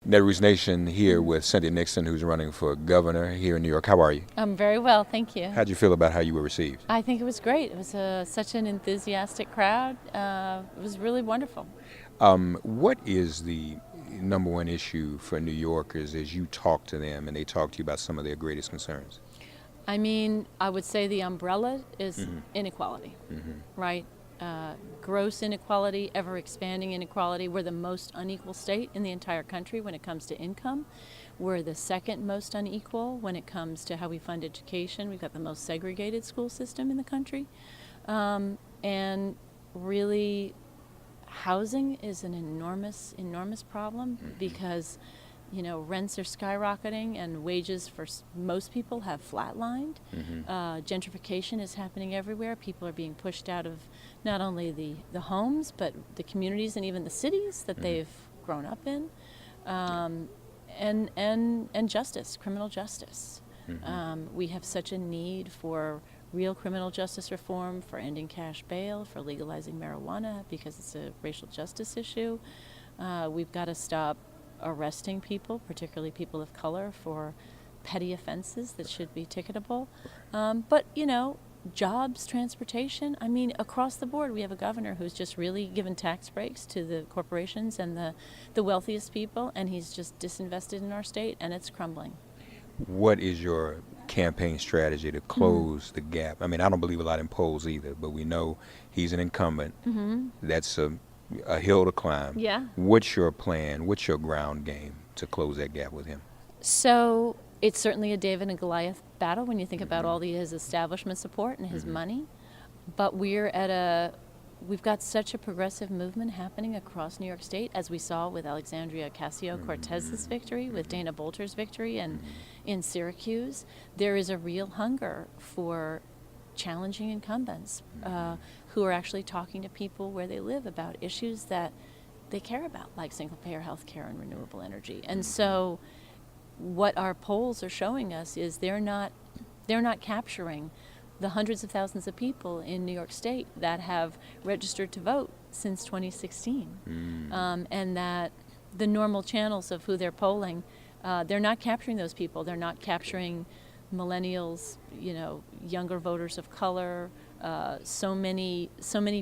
Netroots Nation here with Cynthia Nixon, who's running for governor here in New York. How are you? I'm very well, thank you. How'd you feel about how you were received? I think it was great. It was such an enthusiastic crowd. It was really wonderful. What is the number one issue for New Yorkers as you talk to them and they talk to you about some of their greatest concerns? I mean, I would say the umbrella is inequality, right? Gross inequality, ever-expanding inequality. We're the most unequal state in the entire country when it comes to income. We're the second most unequal when it comes to how we fund education. We've got the most segregated school system in the country. And really, housing is an enormous problem because rents are skyrocketing and wages for most people have flatlined. Gentrification is happening everywhere. People are being pushed out of not only the homes, but the communities and even the cities that they've grown up in. And justice, criminal justice. We have such a need for real criminal justice reform, for ending cash bail, for legalizing marijuana because it's a racial justice issue. We've got to stop arresting people, particularly people of color, for petty offenses that should be ticketable. But, jobs, transportation, I mean, across the board, we have a governor who's just really given tax breaks to the corporations and the wealthiest people, and he's just disinvested in our state, and it's crumbling. What is your campaign strategy to close the gap? I mean, I don't believe a lot in polls either, but we know he's an incumbent. That's a hill to climb. Yeah. What's your plan? What's your ground game to close that gap with him? So it's certainly a David and Goliath battle when you think about all his establishment support and his money. But we've got such a progressive movement happening across New York State, as we saw with Alexandria Ocasio-Cortez's victory, with Dana Bolter's victory, and in Syracuse. There is a real hunger for challenging incumbents who are actually talking to people where they live about issues that they care about, like single-payer health care and renewable energy. And so what our polls are showing us is they're not capturing the hundreds of thousands of people in New York State that have registered to vote since 2016, and that the normal channels of who they're polling, they're not capturing those people. They're not capturing millennials, younger voters of color, so many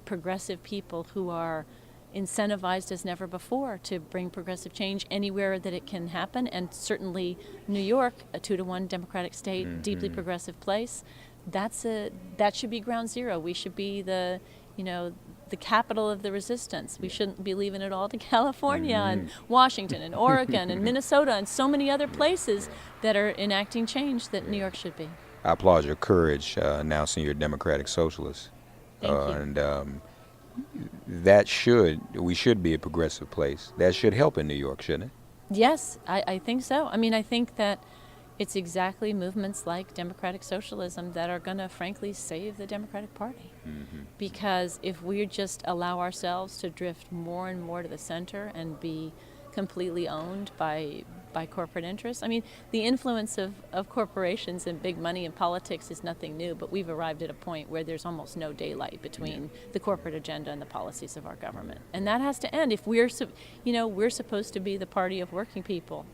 progressive people who are incentivized as never before to bring progressive change anywhere that it can happen. And certainly New York, a 2-to-1 Democratic state, deeply progressive place, that should be ground zero. We should be the capital of the resistance. We shouldn't be leaving it all to California and Washington and Oregon and Minnesota and so many other places that are enacting change that New York should be. I applaud your courage announcing you're a democratic socialist. Thank you. And we should be a progressive place. That should help in New York, shouldn't it? Yes, I think so. I mean, I think that it's exactly movements like democratic socialism that are going to, frankly, save the Democratic Party. Because if we just allow ourselves to drift more and more to the center and be completely owned by corporate interests. I mean, the influence of corporations and big money in politics is nothing new, but we've arrived at a point where there's almost no daylight between the corporate agenda and the policies of our government. And that has to end. If we're supposed to be the party of working people,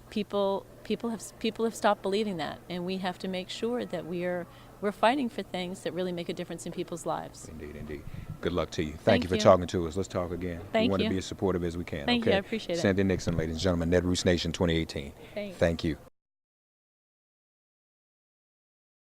people have stopped believing that, and we have to make sure that we're fighting for things that really make a difference in people's lives. Indeed. Good luck to you. Thank you for talking to us. Let's talk again. Thank we want you. to be as supportive as we can. Thank you. I appreciate it. Cynthia Nixon, ladies and gentlemen, Netroots Nation 2018. Thanks. Thank you.